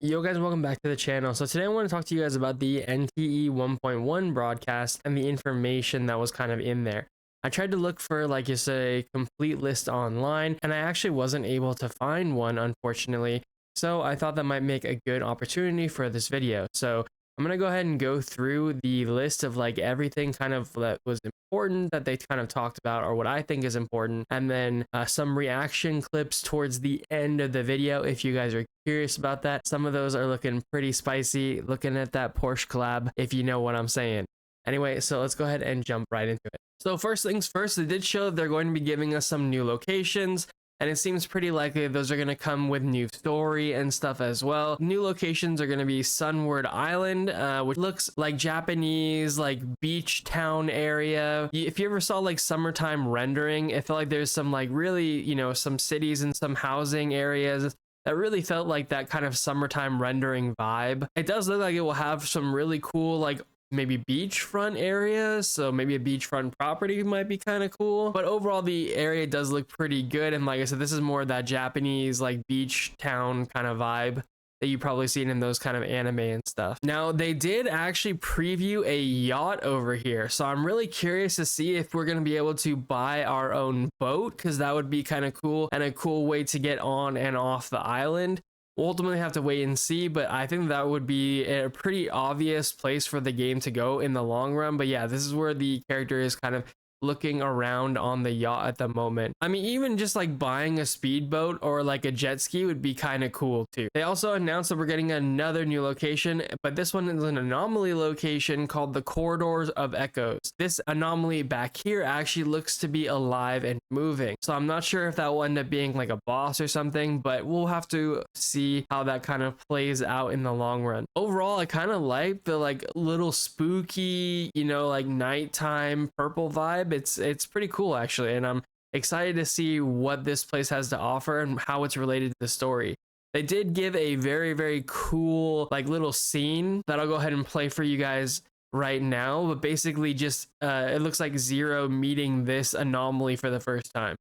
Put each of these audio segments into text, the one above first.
Yo guys, welcome back to the channel. So today I want to talk to you guys about the NTE 1.1 broadcast and the information that was kind of in there. I tried to look for like just a complete list online and I actually wasn't able to find one, unfortunately. So I thought that might make a good opportunity for this video. So I'm going to go ahead and go through the list of like everything kind of that was important that they kind of talked about, or what I think is important, and then some reaction clips towards the end of the video if you guys are curious about that. Some of those are looking pretty spicy, looking at that Porsche collab, if you know what I'm saying. Anyway, so let's go ahead and jump right into it. So first things first, they did show that they're going to be giving us some new locations, and it seems pretty likely those are going to come with new story and stuff as well. New locations are going to be Sunward Island, which looks like Japanese, like beach town area. If you ever saw like summertime rendering, it felt like there's some like really, some cities and some housing areas that really felt like that kind of summertime rendering vibe. It does look like it will have some really cool, like maybe beachfront areas, so maybe a beachfront property might be kind of cool, but overall the area does look pretty good. And like I said, this is more that Japanese like beach town kind of vibe that you probably seen in those kind of anime and stuff. Now they did actually preview a yacht over here, so I'm really curious to see if we're going to be able to buy our own boat, because that would be kind of cool and a cool way to get on and off the island. We'll ultimately have to wait and see, but I think that would be a pretty obvious place for the game to go in the long run. But yeah, this is where the character is kind of looking around on the yacht at the moment. I mean, even just like buying a speedboat or like a jet ski would be kind of cool too. They also announced that we're getting another new location, but this one is an anomaly location called the Corridors of Echoes. This anomaly back here actually looks to be alive and moving, so I'm not sure if that will end up being like a boss or something, but we'll have to see how that kind of plays out in the long run. Overall, I kind of like the like little spooky, like nighttime purple vibe. It's pretty cool actually, and I'm excited to see what this place has to offer and how it's related to the story. They did give a very cool like little scene that I'll go ahead and play for you guys right now, but basically just it looks like Zero meeting this anomaly for the first time.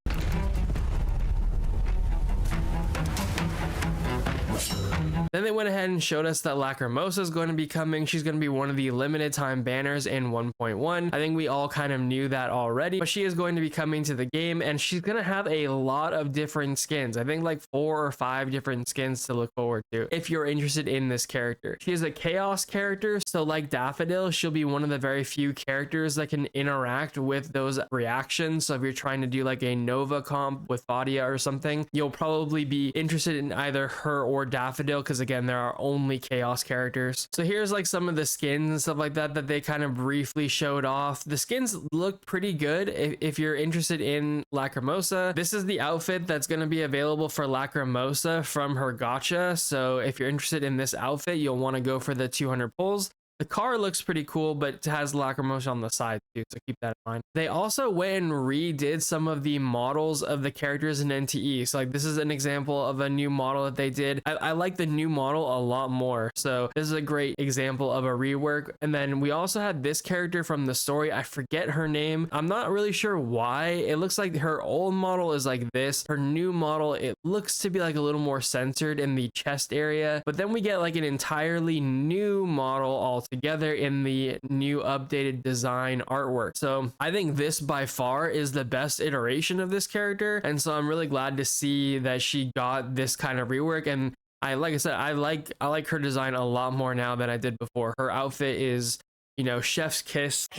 Then they went ahead and showed us that Lacrimosa is going to be coming. She's going to be one of the limited time banners in 1.1. I think we all kind of knew that already, but she is going to be coming to the game, and she's going to have a lot of different skins. I think like 4 or 5 different skins to look forward to if you're interested in this character. She is a chaos character, so like Daffodil, she'll be one of the very few characters that can interact with those reactions. So if you're trying to do like a Nova comp with Fadia or something, you'll probably be interested in either her or Daffodil, because again, there are only chaos characters. So here's like some of the skins and stuff like that that they kind of briefly showed off. The skins look pretty good. If you're interested in Lacrimosa, this is the outfit that's going to be available for Lacrimosa from her gacha. So if you're interested in this outfit, you'll want to go for the 200 pulls. The car looks pretty cool, but it has Lacrimosa on the side too, so keep that in mind. They also went and redid some of the models of the characters in NTE. So like this is an example of a new model that they did. I like the new model a lot more. So this is a great example of a rework. And then we also had this character from the story. I forget her name. I'm not really sure why. It looks like her old model is like this. Her new model, it looks to be like a little more censored in the chest area. But then we get like an entirely new model all together in the new updated design artwork. So I think this by far is the best iteration of this character, and so I'm really glad to see that she got this kind of rework. And like I said, I like her design a lot more now than I did before. Her outfit is, chef's kiss.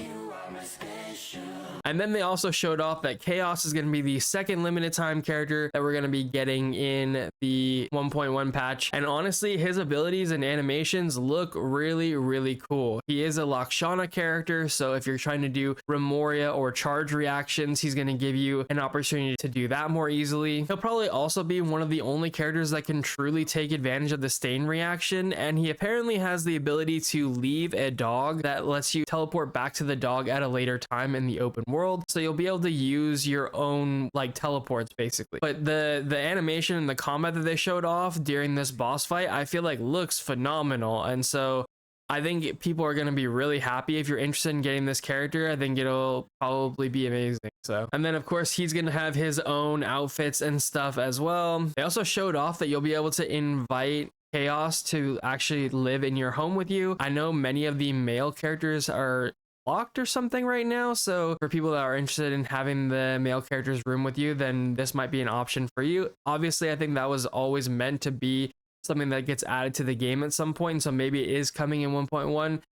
And then they also showed off that Chaos is going to be the second limited time character that we're going to be getting in the 1.1 patch. And honestly, his abilities and animations look really cool. He is a Lakshana character, so if you're trying to do Remoria or charge reactions, he's going to give you an opportunity to do that more easily. He'll probably also be one of the only characters that can truly take advantage of the stain reaction, and he apparently has the ability to leave a dog that lets you teleport back to the dog at a later time in the open world, so you'll be able to use your own like teleports basically. But the animation and the combat that they showed off during this boss fight, I feel like looks phenomenal, and so I think people are going to be really happy. If you're interested in getting this character, I think it'll probably be amazing. So, and then of course he's going to have his own outfits and stuff as well. They also showed off that you'll be able to invite chaos to actually live in your home with you. I know many of the male characters are locked or something right now, so for people that are interested in having the male characters room with you, then this might be an option for you. Obviously, I think that was always meant to be something that gets added to the game at some point, so maybe it is coming in 1.1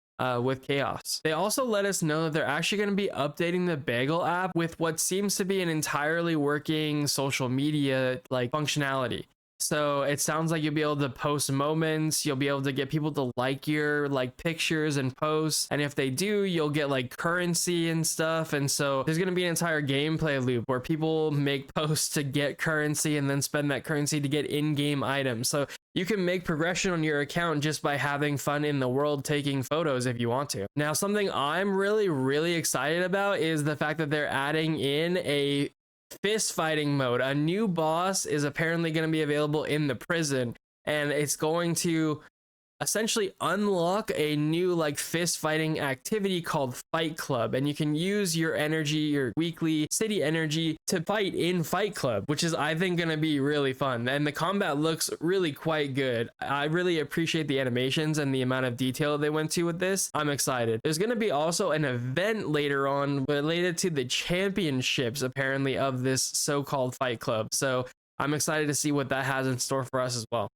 with chaos. They also let us know that they're actually going to be updating the Bagel app with what seems to be an entirely working social media like functionality. So it sounds like you'll be able to post moments, you'll be able to get people to like your like pictures and posts, and if they do, you'll get like currency and stuff. And so there's going to be an entire gameplay loop where people make posts to get currency and then spend that currency to get in-game items. So you can make progression on your account just by having fun in the world taking photos if you want to. Now, something I'm really excited about is the fact that they're adding in a fist fighting mode. A new boss is apparently going to be available in the prison, and it's going to essentially unlock a new like fist fighting activity called Fight Club, and you can use your energy, your weekly city energy, to fight in Fight Club, which is I think going to be really fun. And the combat looks really quite good. I really appreciate the animations and the amount of detail they went to with this. I'm excited. There's going to be also an event later on related to the championships apparently of this so-called Fight Club, so I'm excited to see what that has in store for us as well.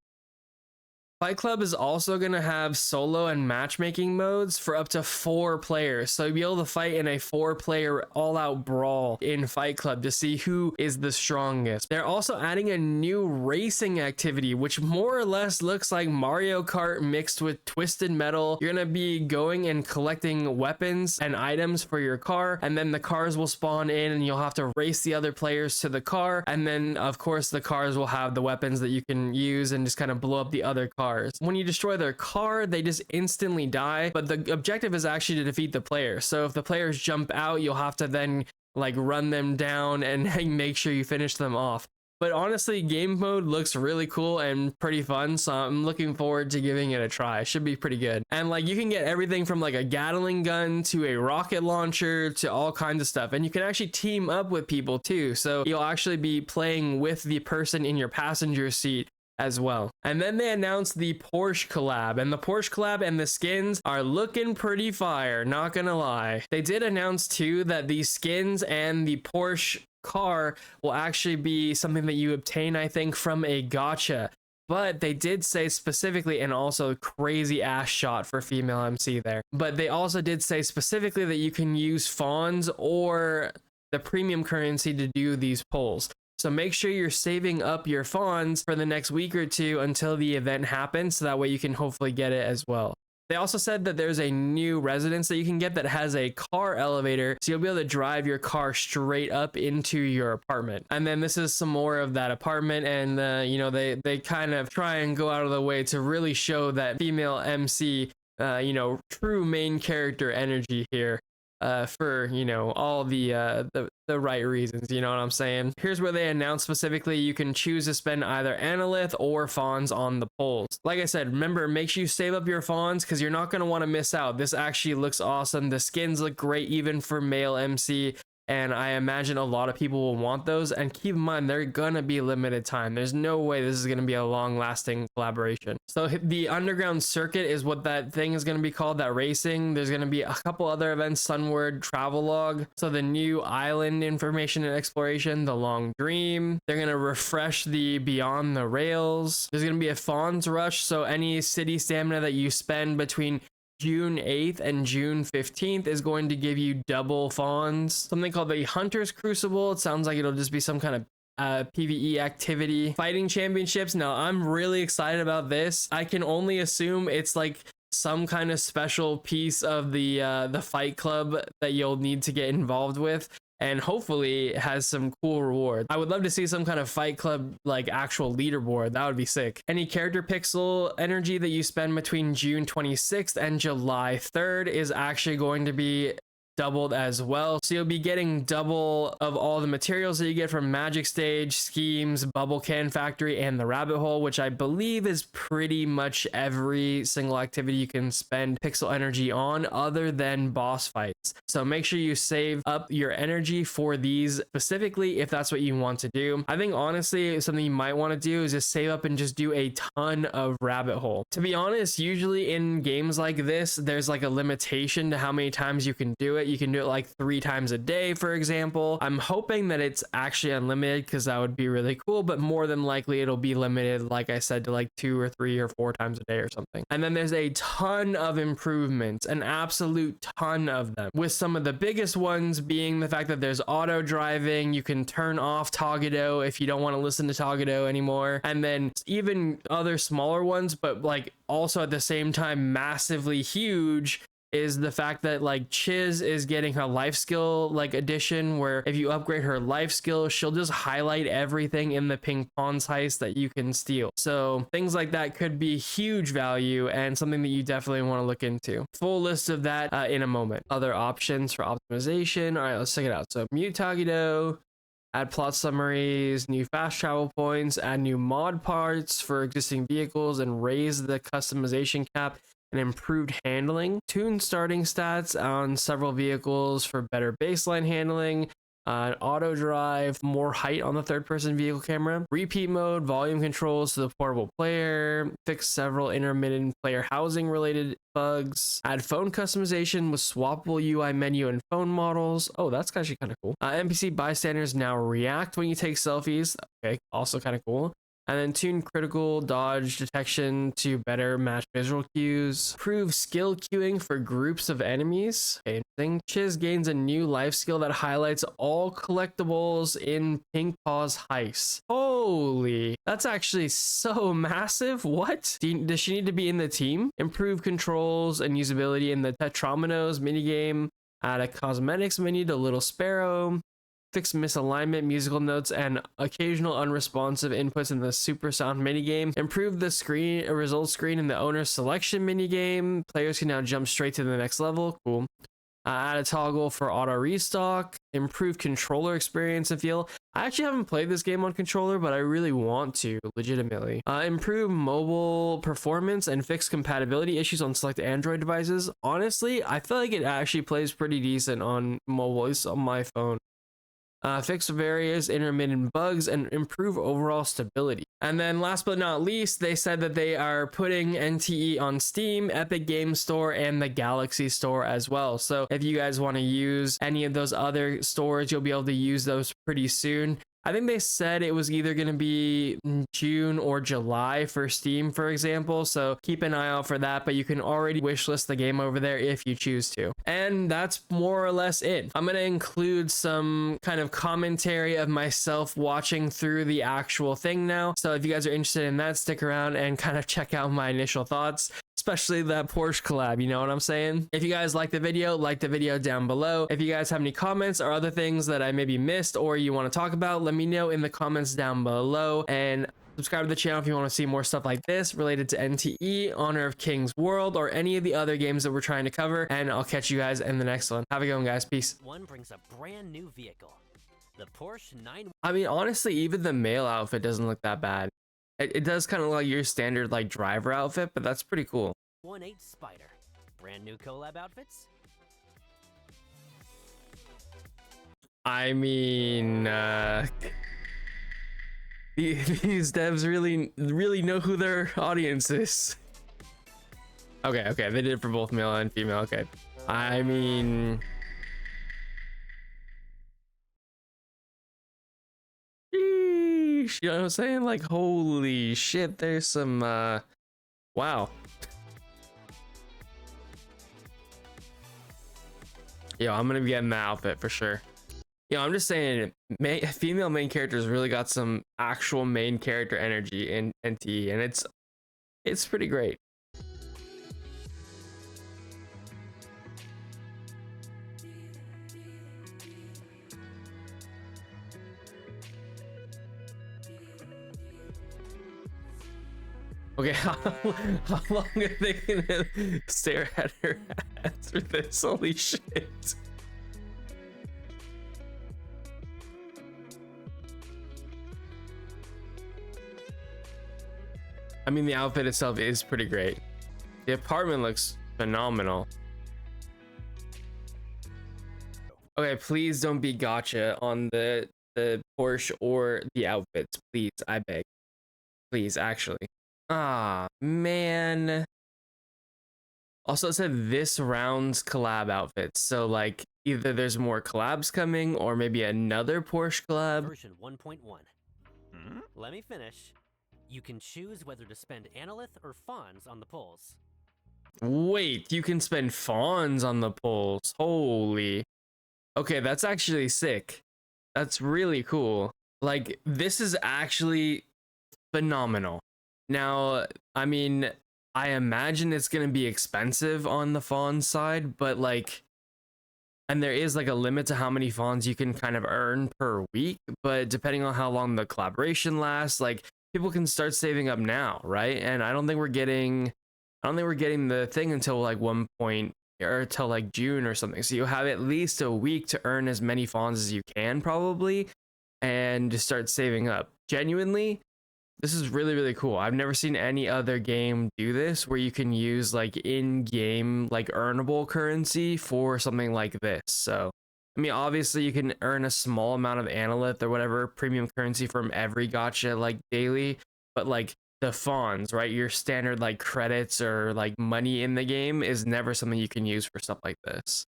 Fight Club is also going to have solo and matchmaking modes for up to 4 players. So you'll be able to fight in a 4-player all-out brawl in Fight Club to see who is the strongest. They're also adding a new racing activity, which more or less looks like Mario Kart mixed with Twisted Metal. You're going to be going and collecting weapons and items for your car, and then the cars will spawn in and you'll have to race the other players to the car. And then, of course, the cars will have the weapons that you can use and just kind of blow up the other cars. When you destroy their car, they just instantly die, but the objective is actually to defeat the player. So if the players jump out, you'll have to then like run them down and make sure you finish them off. But honestly, game mode looks really cool and pretty fun, so I'm looking forward to giving it a try. It should be pretty good. And like you can get everything from like a Gatling gun to a rocket launcher to all kinds of stuff, and you can actually team up with people too, so you'll actually be playing with the person in your passenger seat as well. And then they announced the Porsche collab, and the Porsche collab and the skins are looking pretty fire, not gonna lie. They did announce too that the skins and the Porsche car will actually be something that you obtain, I think, from a gacha. But they did say specifically, and also crazy ass shot for female MC there, but they also did say specifically that you can use fawns or the premium currency to do these polls. So make sure you're saving up your fawns for the next week or two until the event happens, so that way you can hopefully get it as well. They also said that there's a new residence that you can get that has a car elevator, so you'll be able to drive your car straight up into your apartment. And then this is some more of that apartment, and you know, they kind of try and go out of the way to really show that female MC, you know, true main character energy here. For, you know, all the right reasons, you know what I'm saying? Here's where they announce specifically you can choose to spend either Analyth or Fawns on the polls. Like I said, remember, make sure you save up your Fawns because you're not going to want to miss out. This actually looks awesome. The skins look great even for male MC, and I imagine a lot of people will want those. And keep in mind, they're gonna be limited time. There's no way this is gonna be a long-lasting collaboration. So the underground circuit is what that thing is gonna be called, that racing. There's gonna be a couple other events, Sunward, Travelogue. So the new island information and exploration, the Long Dream. They're gonna refresh the Beyond the Rails. There's gonna be a Fawns Rush. So any city stamina that you spend between June 8th and June 15th is going to give you double fawns. Something called the Hunter's Crucible. It sounds like it'll just be some kind of PvE activity. Fighting championships. Now, I'm really excited about this. I can only assume it's like some kind of special piece of the Fight Club that you'll need to get involved with, and hopefully it has some cool rewards. I would love to see some kind of Fight Club like actual leaderboard. That would be sick. Any character pixel energy that you spend between June 26th and July 3rd is actually going to be doubled as well. So you'll be getting double of all the materials that you get from Magic Stage, Schemes, Bubble Can Factory, and the Rabbit Hole, which I believe is pretty much every single activity you can spend pixel energy on other than boss fights. So make sure you save up your energy for these specifically if that's what you want to do. I think honestly something you might want to do is just save up and just do a ton of Rabbit Hole. To be honest, usually in games like this there's like a limitation to how many times you can do it. You can do it like 3 times a day, for example. I'm hoping that it's actually unlimited because that would be really cool, but more than likely it'll be limited, like I said, to like 2 or 3 or 4 times a day or something. And then there's a ton of improvements, an absolute ton of them, with some of the biggest ones being the fact that there's auto driving. You can turn off Tagado if you don't want to listen to Tagado anymore, and then even other smaller ones, but like also at the same time massively huge, is the fact that like Chiz is getting her life skill like addition, where if you upgrade her life skill, she'll just highlight everything in the ping pong's heist that you can steal. So things like that could be huge value and something that you definitely want to look into. Full list of that in a moment. Other options for optimization. All right, let's check it out. So mute Tagido, add plot summaries, new fast travel points, add new mod parts for existing vehicles, and raise the customization cap and improved handling. Tune starting stats on several vehicles for better baseline handling. Auto drive, more height on the third person vehicle camera. Repeat mode, volume controls to the portable player. Fix several intermittent player housing related bugs. Add phone customization with swappable UI menu and phone models. Oh, that's actually kind of cool. NPC bystanders now react when you take selfies. Okay, also kind of cool. And then tune critical dodge detection to better match visual cues. Improve skill queuing for groups of enemies. Okay, interesting. Chiz gains a new life skill that highlights all collectibles in Pink Paw's heist. Holy, that's actually so massive. What? Does she need to be in the team? Improve controls and usability in the Tetrominos minigame. Add a cosmetics menu to Little Sparrow. Fix misalignment, musical notes, and occasional unresponsive inputs in the Super Sound minigame. Improve the screen results screen in the owner selection minigame. Players can now jump straight to the next level. Cool. Add a toggle for auto restock. Improve controller experience and feel. I actually haven't played this game on controller, but I really want to, legitimately. Improve mobile performance and fix compatibility issues on select Android devices. Honestly, I feel like it actually plays pretty decent on mobile, at least on my phone. Fix various intermittent bugs and improve overall stability. And then last but not least, they said that they are putting NTE on Steam, Epic Games Store, and the Galaxy Store as well. So if you guys want to use any of those other stores, you'll be able to use those pretty soon. I think they said it was either going to be June or July for Steam, for example. So keep an eye out for that, but you can already wishlist the game over there if you choose to. And that's more or less it. I'm going to include some kind of commentary of myself watching through the actual thing now. So if you guys are interested in that, stick around and kind of check out my initial thoughts, especially that Porsche collab, you know what I'm saying? If you guys like the video down below. If you guys have any comments or other things that I maybe missed or you want to talk about, let me know in the comments down below, and subscribe to the channel if you want to see more stuff like this related to NTE, Honor of Kings World, or any of the other games that we're trying to cover, and I'll catch you guys in the next one. Have a good one, guys. Peace. One brings a brand new vehicle, the Porsche 9. I mean, honestly, even the male outfit doesn't look that bad. It does kind of look like your standard like driver outfit, but that's pretty cool. 1.8 Spider, brand new collab outfits. I mean, these devs really know who their audience is. Okay, they did it for both male and female. Okay, I mean, sheesh, you know what I'm saying? Like, holy shit, there's some wow. Yo, I'm gonna be getting that outfit for sure. Yo, I'm just saying, female main characters really got some actual main character energy in NTE, and it's pretty great. Okay, how long are they gonna stare at her ass for this? Holy shit. I mean, the outfit itself is pretty great. The apartment looks phenomenal. Okay, please don't be gotcha on the Porsche or the outfits, please. I beg. Please, actually. Ah, man. Also, it said this round's collab outfits. So, like, either there's more collabs coming or maybe another Porsche collab. Version 1.1. Let me finish. You can choose whether to spend Analyth or Fawns on the pulls. Wait, you can spend fawns on the pulls. Holy. Okay, that's actually sick. That's really cool. Like, this is actually phenomenal. Now, I mean, I imagine it's gonna be expensive on the fawn side, but like, and there is like a limit to how many fawns you can kind of earn per week, but depending on how long the collaboration lasts, like people can start saving up now, right? And I don't think we're getting the thing until like 1 point or till like June or something. So you have at least a week to earn as many fawns as you can probably and just start saving up. Genuinely, this is really, really cool. I've never seen any other game do this where you can use like in-game like earnable currency for something like this. So, I mean, obviously you can earn a small amount of analyth or whatever premium currency from every gacha like daily, but like the fawns, right? Your standard like credits or like money in the game is never something you can use for stuff like this.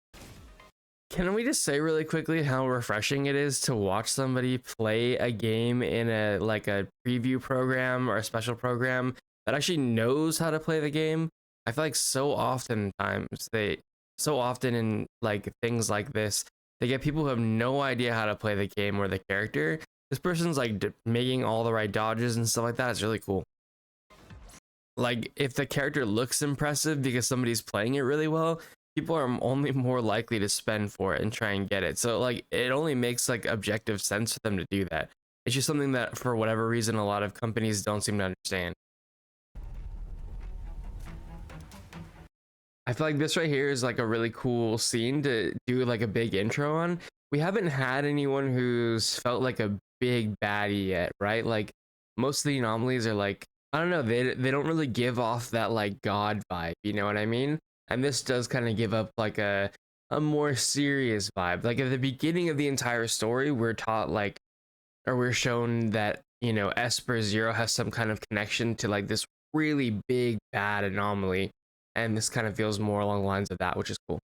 Can we just say really quickly how refreshing it is to watch somebody play a game in a like a preview program or a special program that actually knows how to play the game? I feel like so often in like things like this, they get people who have no idea how to play the game or the character. This person's like making all the right dodges and stuff like that. It's really cool. Like if the character looks impressive because somebody's playing it really well, people are only more likely to spend for it and try and get it. So like it only makes like objective sense for them to do that. It's just something that for whatever reason a lot of companies don't seem to understand. I feel like this right here is like a really cool scene to do like a big intro on. We haven't had anyone who's felt like a big baddie yet, right? Like most of the anomalies are like, I don't know, they don't really give off that like god vibe, you know what I mean? And this does kind of give up like a more serious vibe. Like at the beginning of the entire story, we're taught like, or we're shown that, you know, Esper Zero has some kind of connection to like this really big bad anomaly, and this kind of feels more along the lines of that, which is cool.